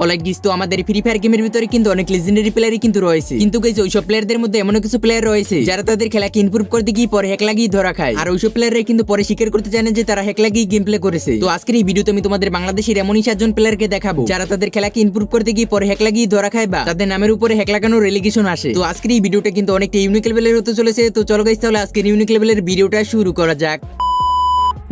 Alright guys, তো আমাদের free fire গেমের ভিতরে কিন্তু অনেক লেজেন্ডারি প্লেয়ারই কিন্তু রয়েছে। কিন্তু গাইস ওইসব প্লেয়ারদের মধ্যে এমন কিছু প্লেয়ার রয়েছে যারা তাদের খেলাকে ইমপ্রুভ করতে গিয়ে পরে হ্যাক লাগিয়ে ধরা খায়, আর ওইসব প্লেয়াররা কিন্তু পরে স্বীকার করতে জানে যে তারা হ্যাক লাগিয়ে গেম প্লে করেছে। তো আজকের এই ভিডিওতে আমি তোমাদের বাংলাদেশের এমনই 7 জন প্লেয়ারকে দেখাবো যারা তাদের খেলাকে ইমপ্রুভ করতে গিয়ে পরে হ্যাক লাগিয়ে ধরা খায় বা তাদের নামের উপরে হ্যাক লাগানোর রেলিগেশন আসে। তো আজকের এই ভিডিওটা কিন্তু অনেকটা ইউনিক লেভেলের হতে চলেছে। তো চলো গাইস, তাহলে আজকের ইউনিক লেভেলের ভিডিওটা শুরু করা যাক।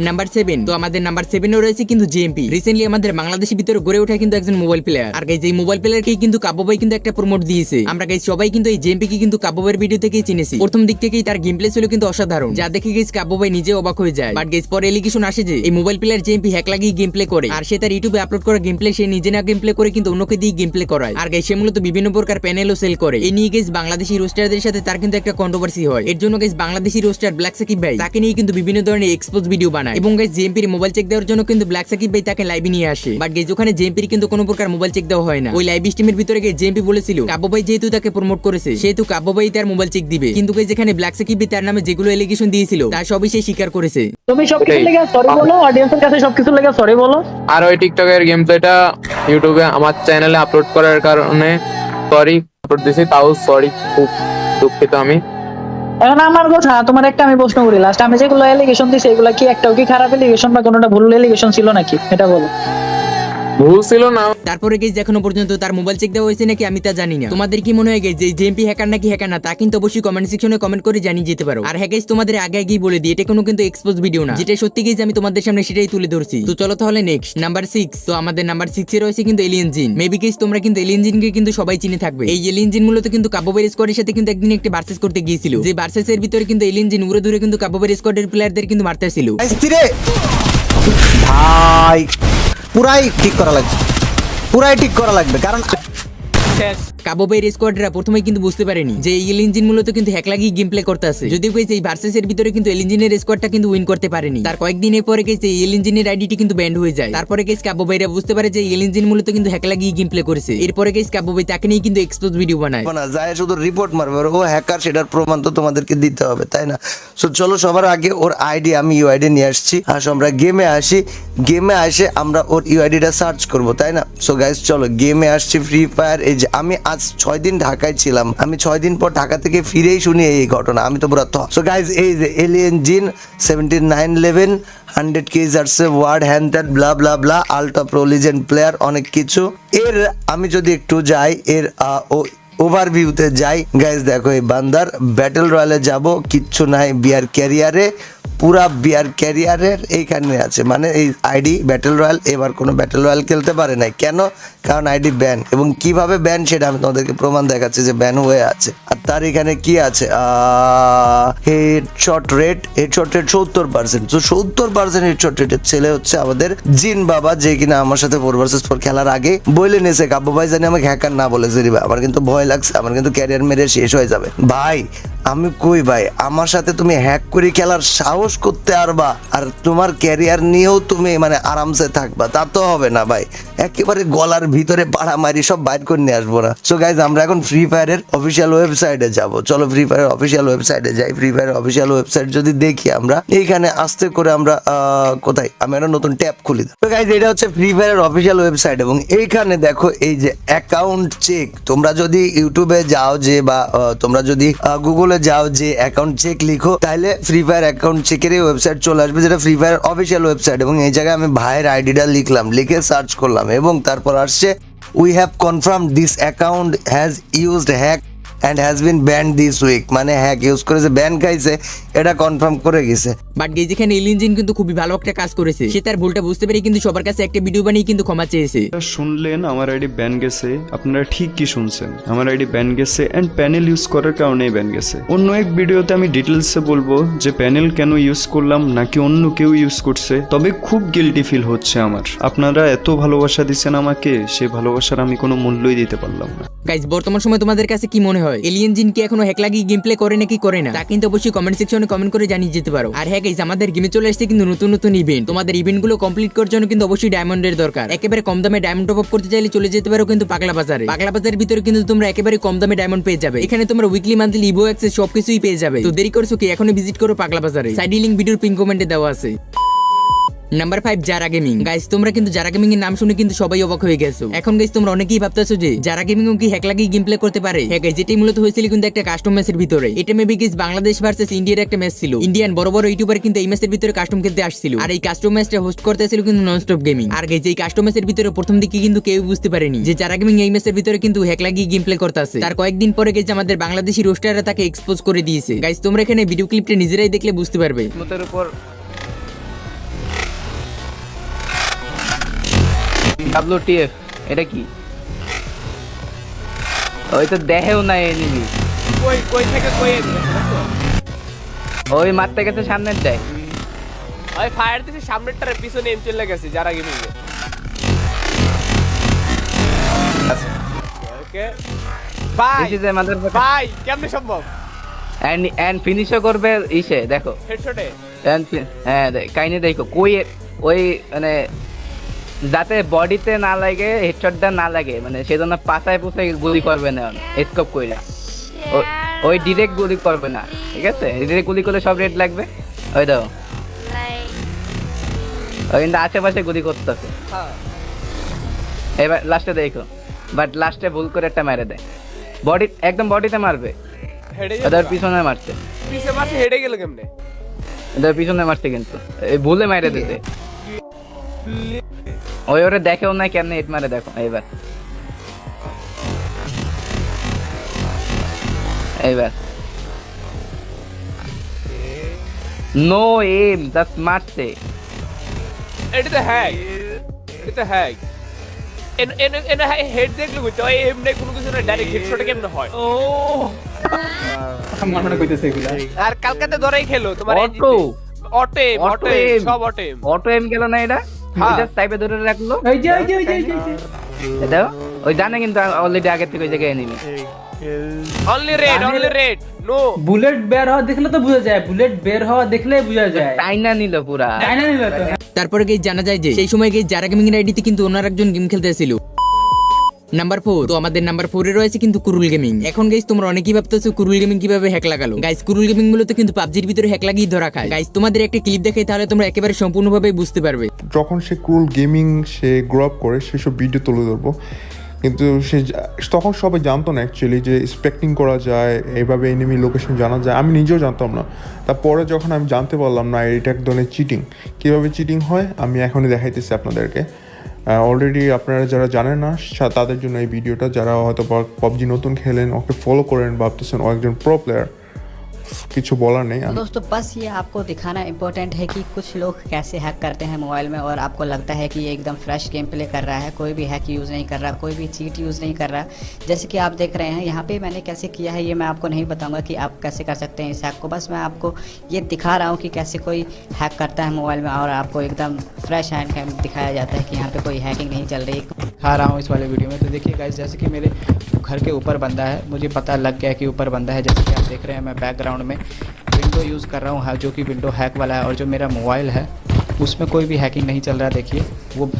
নাম্বার 7, তো আমাদের নাম্বার 7 রয়েছে কিন্তু জেএমপি। রিসেন্টলি আমাদের বাংলাদেশের ভিতরে গড়ে ওঠা কিন্তু একজন মোবাইল প্লেয়ার। আর গাইস এই মোবাইল প্লেয়ারকে কিন্তু কাব্য ভাই কিন্তু একটা প্রমোট দিয়েছে। আমরা গাইস সবাই কিন্তু এই জেএমপি কে কিন্তু কাব্য ভাইয়ের ভিডিও থেকেই চিনেছি। প্রথম দিক থেকেই তার গেম প্লে ছিল কিন্তু অসাধারণ, যা দেখে গাইস কাব্য ভাই নিজে অবাক হয়ে যায়। বাট গাইস পরে এলিগেশন আসে যে এই মোবাইল প্লেয়ার জেএমপি হ্যাক লাগিয়ে গেম প্লে করে, আর সে তার ইউটিউবে আপলোড করা গেম প্লে সে নিজে না গেম প্লে করে কিন্তু অন্যকে দিয়ে গেম প্লে করায়। আর গাইস সে মূলত বিভিন্ন প্রকার প্যানেলও সেল করে। এই নিয়ে গাইস বাংলাদেশি রোস্টারদের সাথে তার কিন্তু একটা কন্ট্রোভার্সি হয়। এর জন্য guys Bangladeshi roaster black Sakib ভাই তাকে নিয়ে কিন্তু বিভিন্ন ধরনের এক্সপোজ ভিডিও বানায়, এবং গাইস জেএমপি মোবাইল চেক দেওয়ার জন্য কিন্তু ব্ল্যাক সাকিব ভাই তাকে লাইভে নিয়ে আসে। বাট গাইস ওখানে জেএমপির কিন্তু কোনো প্রকার মোবাইল চেক দেওয়া হয় না। ওই লাইভ স্ট্রিমের ভিতরে গিয়ে জেএমপি বলেছিল কাব্য ভাই যেহেতু তাকে প্রমোট করেছে সেহেতু কাব্য ভাই তার মোবাইল চেক দিবে। কিন্তু গাইস যেখানে ব্ল্যাক সাকিব ভাই তার নামে যেগুলো এলিগেশন দিয়েছিল তা সবই সে স্বীকার করেছে। তুমি সবকিছু লেগে সরি বলো, অডিয়েন্সের কাছে সবকিছু লেগে সরি বলো। আর ওই টিকটকের গেম প্লেটা ইউটিউবে আমার চ্যানেলে আপলোড করার কারণে সরি আপলোড দিয়েছি, তাও সরি, খুব দুঃখিত আমি। এখন আমার কথা, তোমার একটা আমি প্রশ্ন করি, লাস্ট আমি যেগুলো এলিগেশন দিছি এগুলা কি একটাও কি খারাপ এলিগেশন বা কোনোটা ভুল এলিগেশন ছিল নাকি, এটা বলো। ভুল ছিল না। তারপরে গাইস এখনো পর্যন্ত তার মোবাইল চেক দেওয়া হয়েছে নাকি আমি তা জানি না। তোমাদের কি মনে হয় গাইস যে জেএমপি হ্যাকার নাকি হ্যাকার না, তা কিন্তু অবশ্যই কমেন্ট সেকশনে কমেন্ট করে জানিয়ে যেতে পারো। আর হ্যাঁ গাইস তোমাদের আগে আগেই বলে দিই এটা কোনো কিন্তু এক্সপোজ ভিডিও না, যেটা সত্যি গাইস আমি তোমাদের সামনে সেটাই তুলে ধরছি। তো চলো তাহলে নেক্সট নাম্বার 6, তো আমাদের নাম্বার 6 এ রয়েছে কিন্তু এলিয়েন জিন। মেবি গাইস তোমরা কিন্তু এলিয়েন জিনকে কিন্তু সবাই চিনে থাকবে। এই এলিয়েন জিন মূলত কিন্তু কাব্যবের স্কোয়াডের সাথে কিন্তু একদিন একটা ভার্সেস করতে গিয়েছিল, যে ভার্সেস এর ভিতরে কিন্তু এলিয়েন জিন উড়ে দূরে কিন্তু কাব্যবের স্কোয়াডের প্লেয়ারদের কিন্তু মারতেছিল। ভাই পুরাই ঠিক করা লাগবে কারণ কাব্য ভাইয়ের স্কোয়াডরা প্রথমে কিন্তু বুঝতে পারেনি যে এই এলিয়েন জিন মূলত কিন্তু হ্যাক লাগিয়ে গেম প্লে করতে আছে। যদিও গাইস এই ভার্সেস এর ভিতরে কিন্তু এলিয়েন জিনের স্কোয়াডটা কিন্তু উইন করতে পারেনি। তার কয়েকদিনের পরে গাইস এই এলিয়েন জিনের আইডিটি কিন্তু ব্যান্ড হয়ে যায়। তারপরে গাইস কাব্য ভাইরা বুঝতে পারে যে এলিয়েন জিন মূলত কিন্তু হ্যাক লাগিয়ে গেম প্লে করেছে। এরপরে গাইস কাব্য ভাই তাকে নিয়ে কিন্তু এক্সপোজ ভিডিও বানায়। যায় শুধু রিপোর্ট মারবে, ও হ্যাকার সেটার প্রমাণ তো তোমাদেরকে দিতে হবে, তাই না? সো চলো সবার আগে ওর আইডি, আমি ইউআইডি নিয়ে আসছি। আসো আমরা গেমে আসি, গেমে আসে আমরা ওর ইউআইডিটা সার্চ করব, তাই না? সো গাইস চলো গেমে আসছি ফ্রি ফায়ার। এই যে আমি আজ 6 দিন ঢাকায় ছিলাম, আমি 6 দিন পর ঢাকা থেকে ফিরেই শুনি এই ঘটনা, আমি তো পুরো তো। সো গাইস এই যে এলিয়েন জিন 79 লেভেল 100 কেজ আসছে, word hand that blah blah blah, ultra pro legend player, অনেক কিছু। এর আমি যদি একটু যাই এর ওভারভিউতে যাই গাইস, দেখো এই বান্দার ব্যাটল রয়্যালে যাব, কিচ্ছু নাই বিয়ার ক্যারিয়ারে, পুরা বিয়ার ক্যারিয়ারের এইখানে আছে, মানে এই আইডি ব্যাটল রয়্যাল এবার কোনো ব্যাটল রয়্যাল খেলতে পারে নাই। কেন? কারণ আইডি ব্যান, এবং কিভাবে ব্যান সেটা আমি তোমাদেরকে প্রমাণ দেখাচ্ছি যে ব্যান হয়ে আছে। আর তার এখানে কি আছে, হেডশট রেট 70%। তো 70% হেডশট রেটের ছেলে হচ্ছে আমাদের জিন বাবা, যে কিনা আমার সাথে 4vs4 খেলার আগে বলে নিয়েছে কাব্য ভাই জানি আমাকে হ্যাকার না বলেছে রে ভাই, আমার কিন্তু ভয় লাগছে, আমার কিন্তু ক্যারিয়ার মেরে শেষ হয়ে যাবে ভাই। আমি কই ভাই, আমার সাথে তুমি হ্যাক করে খেলার সাহস করতে পারবা আর তোমার ক্যারিয়ার নিয়েও তুমি মানে আরামসে থাকবা, তা তো হবে না ভাই। একেবারে গলার ভিতরে পাড়া মারি সব বাইর করে নিয়ে আসবো না। সো গাইজ আমরা এখন ফ্রি ফায়ারের অফিসিয়াল ওয়েবসাইটে যাব। চলো ফ্রি ফায়ারের অফিসিয়াল ওয়েবসাইটে যাই। ফ্রি ফায়ারের অফিসিয়াল ওয়েবসাইট যদি দেখি আমরা এইখানে আস্তে করে আমরা কোথায়, আমি একটা নতুন ট্যাব খুলি। তো গাইজ এটা হচ্ছে ফ্রি ফায়ারের অফিসিয়াল ওয়েবসাইট, এবং এইখানে দেখো এই যে অ্যাকাউন্ট চেক, তোমরা যদি ইউটিউবে যাও যে বা তোমরা যদি গুগলে যাও যে অ্যাকাউন্ট চেক লিখো, তাহলে ফ্রি ফায়ার অ্যাকাউন্ট চেকের এই ওয়েবসাইট চলে আসবে, যেটা ফ্রি ফায়ার অফিসিয়াল ওয়েবসাইট। এবং এই জায়গায় আমি ভাইয়ের আইডিটা লিখলাম, লিখে সার্চ করলাম, এবং তারপর আসছে we have confirmed this account has used hack and has been banned this week, মানে হ্যাক ইউজ করেছে, ব্যান খাইছে, এটা কনফার্ম করে গেছে। বাট গাইস এখানে এলিয়েন জিন কিন্তু খুবই ভালো একটা কাজ করেছে। সে তার ভুলটা বুঝতে পেরে কিন্তু সবার কাছে একটা ভিডিও বানিয়ে কিন্তু ক্ষমা চেয়েছে। শুনলেন আমার আইডি ব্যান গেছে, আপনারা ঠিক কি শুনছেন, আমার আইডি ব্যান গেছে এন্ড প্যানেল ইউজ করার কারণেই ব্যান গেছে। অন্য এক ভিডিওতে আমি ডিটেলসে বলবো যে প্যানেল কেন ইউজ করলাম নাকি অন্য কেউ ইউজ করছে, তবে খুব গিল্টি ফিল হচ্ছে আমার। আপনারা এত ভালোবাসা দিচ্ছেন আমাকে, সেই ভালোবাসার আমি কোনো মূল্যই দিতে পারলাম না। গাইস বর্তমান সময় তোমাদের কাছে কি মনে হয়, এলিয়েন জিন কি এখনো হ্যাক লাগিয়ে গেম প্লে করে নাকি করে না, তা কিন্তু অবশ্যই কমেন্ট সেকশনে কমেন্ট করে জানিয়ে যেতে পারো। আর হ্যাঁ গাইস আমাদের গেমে চলে আসছে কিন্তু নতুন নতুন ইভেন্ট। তোমাদের ইভেন্টগুলো কমপ্লিট করার জন্য কিন্তু অবশ্যই ডায়মন্ডের দরকার। একেবারে কম দামে ডায়মন্ড টপ আপ করতে চাইলে চলে যেতে পারো কিন্তু পাগলা বাজারে। পাগলা বাজারের ভিতরে কিন্তু তোমরা একেবারে কম দামে ডায়মন্ড পেয়ে যাবে। এখানে তোমরা উইকলি মান্থলি ইভো অ্যাক্সেস সবকিছুই পেয়ে যাবে। তো দেরি করছো কি, এখনই ভিজিট করো পাগলা বাজারে। সাইড লিংক ভিডিওর পিন কমেন্টে দেওয়া আছে। নাম্বার 5 জারা গেমিং। গাইস তোমরা কিন্তু জারা গেমিং এর নাম শুনে কিন্তু সবাই অবাক হয়ে গেছো। এখন গাইস তোমরা অনেকেই ভাবতেছো যে জারা গেমিং কি হ্যাক লাগিয়ে গেম প্লে করতে পারে। হ্যাঁ গাইস, যেটাই মূলত হয়েছিল কিন্তু একটা কাস্টম ম্যাচের ভিতরে। এটা মেবি গাইস বাংলাদেশ ভার্সেস ইন্ডিয়ার একটা ম্যাচ ছিল। ইন্ডিয়ান বড় বড় ইউটিউবার কিন্তু এই ম্যাচের ভিতরে কাস্টম খেলতে আসছিল, আর এই কাস্টম ম্যাচটা হোস্ট করতেছিল কিন্তু ননস্টপ গেমিং। আর গাইস এই কাস্টম ম্যাচের ভিতরে প্রথম দিকে কিন্তু কেউ বুঝতে পারেনি যে জারা গেমিং এই ম্যাচের ভিতরে কিন্তু হ্যাক লাগিয়ে গেম প্লে করতেছে। তার কয়েকদিন পরে গাইস আমাদের বাংলাদেশি রোস্টাররা তাকে এক্সপোজ করে দিয়েছে। গাইস তোমরা এখানে ভিডিও ক্লিপটা নিজেরাই দেখলে বুঝতে পারবে। মতের উপর WTF এটা কি? ওই তো দেহেও নাই এনিমি। কই থেকে কই ওই মারতে গেছে সামনের যায়। ওই ফায়ার দিছে সামনেরটার পিছনে এম চলে গেছে যারা গেমিং এ। ওকে ভাই, দিস ইজ আমাদের ভাই কেমনে সম্ভব? এন্ড ফিনিশও করবে ইসে দেখো হেডশটে। হ্যাঁ কাইনে দেখো কই ওই মানে যাতে বডিতে না লাগে, হেডশটটা না লাগে, মানে সেজন্য পাছায় পুছায় গুলি করবে না স্কোপ কইরা। ওই ডিরেক্ট গুলি করবে না, ঠিক আছে? ডিরেক্ট গুলি করলে সব রেড লাগবে। ওই দাও ওই কিন্তু আশেপাশে গুলি করতেছে। এবার লাস্টে দেখো, বাট লাস্টে ভুল করে একটা মেরে দেয়। বডি একদম বডিতে মারবে, হেডে ওদের পিছনে মারছে, পিছে মারছে, হেডে গেল কেমনে? ওদের পিছনে মারছে কিন্তু এই ভুলে মেরে দিতে। ওই ওরে দেখেও না কেমনে হিট মারে দেখো। এইবার নো এম জাস্ট মারছে। এটা তো হ্যাক, এটা তো হ্যাক। এন হেড দেখলে বুঝতে হয় এমনি কোনো কিছু না, ডাইরেক্ট হেডশটে কেমনে হয়। ও আমার মনে কইতেছে এগুলা। আর কালকাতে ধরেই খেলো তোমার অটো অটো সব অটো এম গেল না এটা, হ্যাঁ। এটা সাইবে ধরে রাখলো। এই যে এটা ওই জানে কিন্তু অলরেডি আগে থেকে ওই জায়গায় enemy. Only red no. Bullet বের হওয়া দেখলে তো বোঝা যায়, বুলেট বের হওয়া দেখলে বোঝা যায়। টাইনা নিল পুরা। তাই না নিল তো? তারপরে গাইস জানা যায় যে সেই সময় গাইস জারা গেমিং এর আইডিতে কিন্তু ওনার একজন গেম খেলতেছিল। নাম্বার 4, তো আমাদের নাম্বার 4 এ রয়েছে কিন্তু কুরুল গেমিং। এখন গাইস তোমরা অনেকেই ভাবতেছো কুরুল গেমিং কিভাবে হ্যাক লাগালো। গাইস কুরুল গেমিং মূলত কিন্তু পাবজির ভিতরে হ্যাক লাগিয়ে ধরা খায়। গাইস তোমাদের একটা ক্লিপ দেখাই তাহলে তোমরা একেবারে সম্পূর্ণভাবে বুঝতে পারবে। যখন সে ক্রুল গেমিং সে গ্রো আপ করে সেসব ভিডিও তুলে ধরবো, কিন্তু সে তখন সবাই জানতো না অ্যাকচুয়ালি যে স্পেক্টিং করা যায়, এইভাবে এনিমি লোকেশন জানা যায়। আমি নিজেও জানতাম না। তারপরে যখন আমি জানতে পারলাম না এটা এক ধরনের চিটিং, কীভাবে চিটিং হয় আমি এখনই দেখাইতেছি আপনাদেরকে। অলরেডি আপনারা যারা জানেন না তাদের জন্য এই ভিডিওটা, যারা হয়তো পাবজি নতুন খেলেন, ওকে ফলো করেন, ভাবতেছেন ও একজন প্রো প্লেয়ার, কিছু বলার নেই। दोस्तों बस ये आपको दिखाना इम्पोर्टेंट है कि कुछ लोग कैसे हैक करते हैं मोबाइल में, और आपको लगता है कि ये एकदम फ्रेश गेम प्ले कर रहा है, कोई भी हैक यूज़ नहीं कर रहा, कोई भी चीट यूज़ नहीं कर रहा। जैसे कि आप देख रहे हैं यहाँ पे मैंने कैसे किया है, ये मैं आपको नहीं बताऊंगा कि आप कैसे कर सकते हैं इस हैक को। बस मैं आपको ये दिखा रहा हूँ कि कैसे कोई हैक करता है मोबाइल में, और आपको एकदम फ्रेश हैंड दिखाया जाता है कि यहाँ पर कोई हैकिंग नहीं चल रही। दिखा रहा हूँ इस वाले वीडियो में। तो देखिए गाइस, जैसे कि मेरे घर के ऊपर बंदा है, मुझे पता लग गया कि ऊपर बंदा है। जैसे कि आप देख रहे हैं मैं बैकग्राउंड में विंडो यूज़ कर रहा हूँ, जो कि विंडो हैक वाला है, और जो मेरा मोबाइल है उसमें कोई भी हैकिंग नहीं चल रहा, देखिए वो।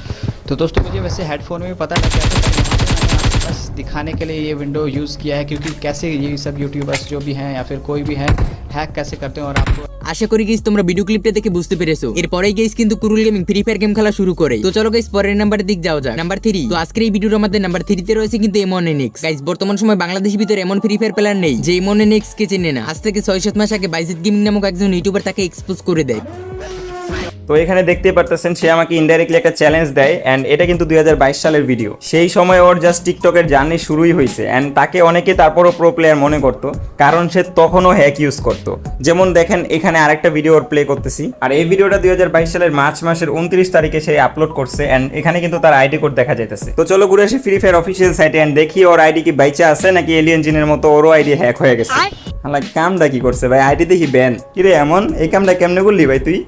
तो दोस्तों मुझे वैसे हेडफोन में भी पता लग गया था, पर यहाँ पे मैंने आपको बस दिखाने के लिए ये विंडो यूज़ किया है, क्योंकि कैसे ये सब यूट्यूबर्स जो भी हैं या फिर कोई भी है हैक कैसे करते हैं। और आपको আশা করি গাইস তোমরা ভিডিও ক্লিপটা দেখে বুঝতে পেরেছো। এরপরেই গাইস কিন্তু কুরুল গেমিং ফ্রি ফায়ার গেম খেলা শুরু করে। তো চলো গাইস পরের নাম্বারের দিক যাওয়া যাক। নাম্বার 3, তো আজকের এই ভিডিওর আমাদের নাম্বার 3 তে রয়েছে কিন্তু M1NX। গাইস বর্তমান সময় বাংলাদেশের ভিতরে এমন ফ্রি ফায়ার প্লেয়ার নেই যে M1NX কে চেনে না। আজ থেকে 6-7 মাস আগে বাইজিত গেমিং নামক একজন ইউটিউবার তাকে এক্সপোজ করে দেয়। তো এখানে দেখতে পারতেছেন সে আমাকে ইনডাইরেক্টলি একটা চ্যালেঞ্জ দেয়, অ্যান্ড এটা কিন্তু 2022 সালের ভিডিও। সেই সময় ওর জাস্ট টিকটকের জার্নি শুরুই হয়েছে, অ্যান্ড তাকে অনেকে তারপরও প্রো প্লেয়ার মনে করতো, কারণ সে তখনও হ্যাক ইউজ করতো। যেমন দেখেন এখানে আরেকটা ভিডিও ওর প্লে করতেছি, আর এই ভিডিওটা 2022 সালের মার্চ মাসের 29 তারিখে সে আপলোড করছে, অ্যান্ড এখানে কিন্তু তার আইডি কোড দেখা যাইতেছে। তো চলো ঘুরে আসি ফ্রি ফায়ার অফিসিয়াল সাইটে, অ্যান্ড দেখি ওর আইডি কি বাইচা আছে নাকি এলিয়েন জিনের মতো ওরও আইডি হ্যাক হয়ে গেছে। হালা কামটা কি করছে ভাই, আইডি দেখি ব্যান। কিরে এমন এই কামটা কেমনে করলি ভাই তুই?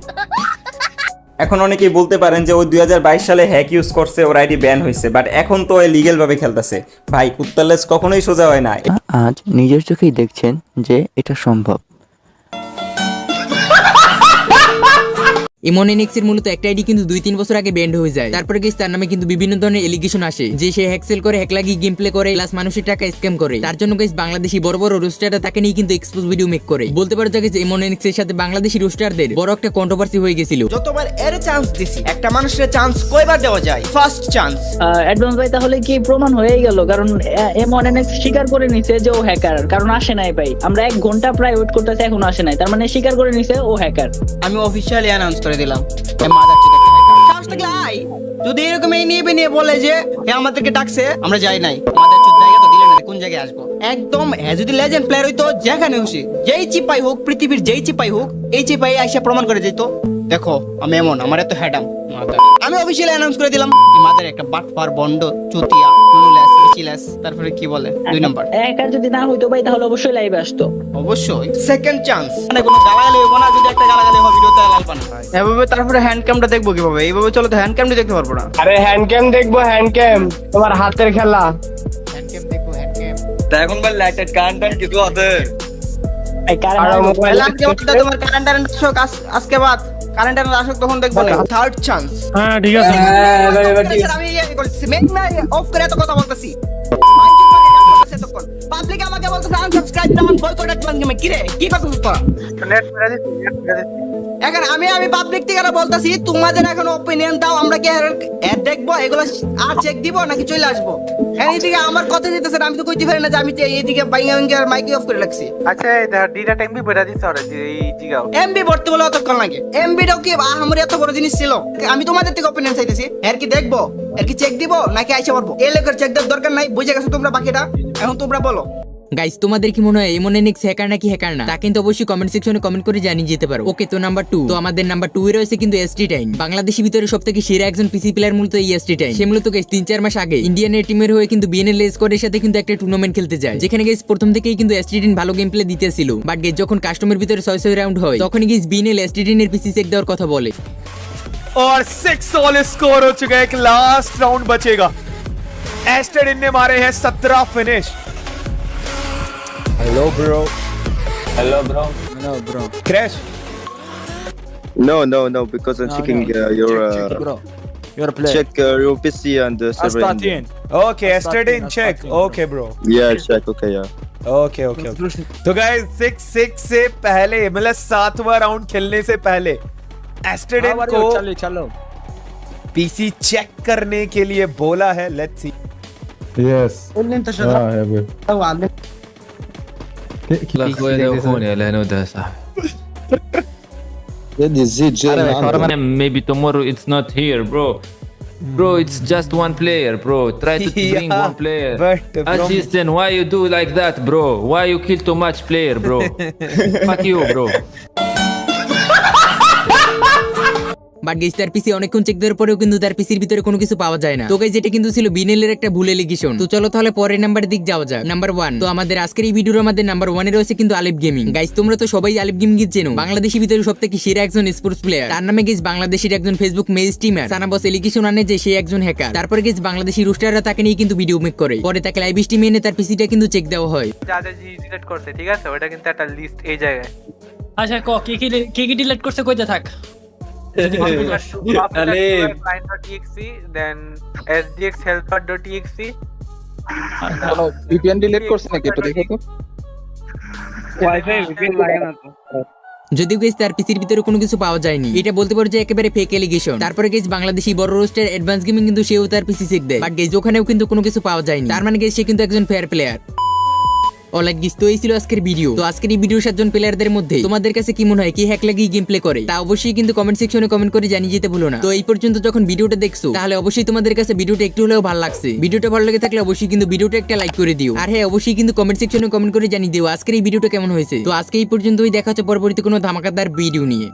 এখন অনেকেই বলতে পারেন যে ওই 2022 সালে হ্যাক ইউজ করছে, ওর আইডি ব্যান হয়েছে, বাট এখন তো লিগ্যাল ভাবে খেলতেছে। ভাই কুত্তালেস কখনোই সোজা হয় না। আজ নিজের চোখেই দেখছেন যে এটা সম্ভব। এমনএনএক্স এর মূলত একটা আইডি কিন্তু 2-3 বছর আগে ব্যান্ড হয়ে যায়। তারপরে গাইস তার নামে কিন্তু বিভিন্ন ধরনের এলিগেশন আসে যে সে হ্যাকসেল করে, হ্যাক লাগিয়ে গেম প্লে করে, প্লাস মানুষের টাকা স্ক্যাম করে। তার জন্য গাইস বাংলাদেশি বড় বড় রোস্টাররা তাকে নিয়ে কিন্তু এক্সপোজ ভিডিও মেক করে। বলতে পারো যে এমনএনএক্স এর সাথে বাংলাদেশি রোস্টারদের বড় একটা কন্ট্রোভার্সি হয়ে গেছিল। যতবার এর চান্স দিছি, একটা মানুষের চান্স কয়বার দেওয়া যায়? First chance. অ্যাডভান্স ভাই তাহলে কি প্রমাণ হয়েই গেল? কারণ এমনএনএক্স স্বীকার করে নিছে যে ও হ্যাকার, কারণ আসে নাই ভাই। আমরা 1 ঘন্টা প্রায় ওয়েট করতেছি, এখনো আসে নাই। তার মানে স্বীকার করে নিছে ও হ্যাকার। আমি অফিশিয়ালি অ্যানাউন্স করে দিলাম, এ মাদারচোদ একটা হ্যাকার। সাহস থাকলে আয়, যদি এরকম এই নিয়ে বলে যে হে আমাদেরকে ডাকছে, আমরা যাই নাই, মাদারচোদ জায়গা তো দিলে না, কোন জায়গায় আসবো? একদম যদি লেজেন্ড প্লেয়ার হইতো, যেখানে খুশি যেই চিপাই হোক, পৃথিবীর যেই চিপাই হোক, এই চিপাই আইসা প্রমাণ করে যেত, দেখো আমি এমন, আমার এত হ্যাডাম। আমি অফিশিয়ালি অ্যানাউন্স করে দিলাম, এই মাদার একটা বাটপার বন্ড চুতিয়া নুনুলেস বিচিলেস। তারপরে কি বলে 2 নাম্বার হ্যাকার যদি না হইতো ভাই তাহলে অবশ্যই লাইভে আসতো। অবশ্যই সেকেন্ড চান্স। মানে কোনো গালাগালি হইব না, যদি একটা গালাগালি হবে ভিডিওতে লাল পান। এভাবে তারপরে হ্যান্ড ক্যামটা দেখবো কিভাবে? এইভাবে চলো তো হ্যান্ড ক্যামটা দেখতে পারবো না। আরে হ্যান্ড ক্যাম দেখবো, হ্যান্ড ক্যাম তোমার হাতের খেলা। হ্যান্ড ক্যাম দেখবো, হ্যান্ড ক্যাম। তা এখন ভাই লাইটেড কারেন্ট কিছু আছে? এই কারণ মোবাইল আজকে তোমার কারেন্ট আসুক, আজকে বাদ কারেন্ট আসুক তখন দেখবো না। Third chance. হ্যাঁ ঠিক আছে। আমি করতেছি মেন অফ করে এত কথা বলতেছি, পাবলিক আমাকে বলতেছে আনসাবস্ক্রাইব ডাউন বয়কট একজন গেমে। কি রে কি কথা তোরা? নেট মেরে দিছি, নেট মেরে দিছি। এখন আমি পাবলিক থেকে বলতেছি, তোমাদের এখন অপিনিয়ন দাও, আমরা কি অ্যাড দেখবো, এগুলো আর চেক দিব নাকি চলে আসবো? এইদিকে আমার কথা দিতেছে, আমি তো কইতে পারি না যে আমি এইদিকে বাইঙ্গার মাইক অফ করে রাখছি। আচ্ছা ডিটা এমবি বড়া দিছ আর এই জিগাও এমবি ভর্তি বলে অতক্ষণ লাগে? এমবিটাও কি আমার এত বড় জিনিস ছিল? আমি তোমাদের থেকে অপিনিয়ন চাইতেছি, এর কি দেখবো, এর কি চেক দিব নাকি আইসা পারবো? এই লেখার চেক দেওয়ার দরকার নাই, বুঝে গেছো তোমরা বাকিটা। এখন তোমরা বলো গাইস, তোমাদের কি মনে হয় এমনএনএক্স হ্যাকার নাকি হ্যাকার না? তা কিন্তু অবশ্যই কমেন্ট সেকশনে কমেন্ট করে জানিয়ে যেতে পারো। ওকে, তো নাম্বার 2, তো আমাদের নাম্বার 2 এ রয়েছে কিন্তু এসটি টাইম। বাংলাদেশি ভিতরে সবথেকে সেরা একজন পিসি প্লেয়ার মূলত এই এসটি টাইম। সে মূলত গাইস 3-4 মাস আগে ইন্ডিয়ানের টিমের হয়ে কিন্তু বিএনএল স্কোয়াডের সাথে কিন্তু একটা টুর্নামেন্ট খেলতে যায়, যেখানে গাইস প্রথম থেকেই কিন্তু এসটি টাইম ভালো গেম প্লে দিতেছিল। বাট গাইস যখন কাস্টমের ভিতরে 6 রাউন্ড হয়, তখন গাইস বিএনএল এসটি টাইমের পিসি চেক দেওয়ার কথা বলে। और 6-all स्कोर हो चुका है, एक लास्ट राउंड बचेगा। एस्टेडिन ने मारे हैं 17 finish. Hello bro. Hello bro. No bro. Crash. No, because I'm checking your Your play. check your PC and server. Astatin. Okay, Astatin check. Okay bro. Yeah, check. Okay, yeah. Okay. तो guys 6-6 से पहले, मतलब 7वां round खेलने से पहले एस्टेडिन को चलो PC check करने के लिए बोला है। Let's see. Yes. Maybe tomorrow it's not here, bro. Bro, it's just one player, bro. Try to bring one player. But Assistant, why you do like that, bro? Why you kill too much player, bro? Fuck you, bro. But guys তার পিসি অনেকক্ষণ check দেওয়ার পরেও কিন্তু তার পিসির ভিতরে কোনো কিছু পাওয়া যায় না। তো গাইস এটা কিন্তু ছিল বিএনএল এর একটা ভুল এলিগেশন। তো চলো তাহলে পরের নাম্বারের দিক যাওয়া যাক। নাম্বার 1, তো আমাদের আজকের এই ভিডিওর আমাদের নাম্বার 1 এ রয়েছে কিন্তু আলিফ গেমিং। গাইস তোমরা তো সবাই আলিফ গেমিং চেনো, বাংলাদেশি ভিতরে সবথেকে সেরা একজন স্পোর্টস প্লেয়ার। তার নামে গাইস বাংলাদেশের একজন ফেসবুক মেল স্ট্রিমার সানাবস এলিগেশন আনে যে সে একজন হ্যাকার। তারপরে গাইস বাংলাদেশি রোস্টাররা তাকে নিয়ে কিন্তু ভিডিও মেক করে, পরে তাকে লাইভ স্ট্রিমে এনে তার পিসিটা কিন্তু চেক দেওয়া হয়। যা জি ডিলিট করতে, ঠিক আছে? ওটা কিন্তু একটা লিস্ট এই জায়গায়। আচ্ছা কি ডিলিট করছে কইতে থাক। client.exe then sdxhelper.exe VPN delete করছে নাকি একটু দেখো তো। ওয়াইফাই ভিপিএন লাগে না তো। যদিও গাইস তার পিসির ভিতরে কোনো কিছু পাওয়া যায়নি, এটা বলতে পারো যে একেবারে ফেক এলিগেশন। তারপরে গাইস বাংলাদেশি বড় রোস্টার অ্যাডভান্স গেমিং কিন্তু সেও তার পিসি চেক দেয়, বাট গাইস ওখানেও কিন্তু কোনো কিছু পাওয়া যায়নি। তার মানে গাইস সে কিন্তু একজন ফেয়ার প্লেয়ার। অলরাইট গাইস, তো এই ছিল আজকের ভিডিও। তো আজকের এই ভিডিওর 7 জন প্লেয়ারদের মধ্যে তোমাদের কাছে কি মনে হয়, কি হ্যাক লাগিয়ে গেম প্লে করে? তা অবশ্যই কিন্তু কমেন্ট সেকশনে কমেন্ট করে জানিয়ে যেতে ভুলো না। তো এই পর্যন্ত যখন ভিডিওটা দেখছো, তাহলে অবশ্যই তোমাদের কাছে ভিডিওটা একটু হলেও ভালো লাগছে। ভিডিওটা ভালো লেগে থাকলে অবশ্যই কিন্তু ভিডিওটা একটা লাইক করে দিও। আর হ্যাঁ, অবশ্যই কিন্তু কমেন্ট সেকশনে কমেন্ট করে জানিয়ে দিও আজকের এই ভিডিওটা কেমন হয়েছে। তো আজকে এই পর্যন্তই, দেখা হচ্ছে পরবর্তী কোনো ধামাকাদার ভিডিও নিয়ে।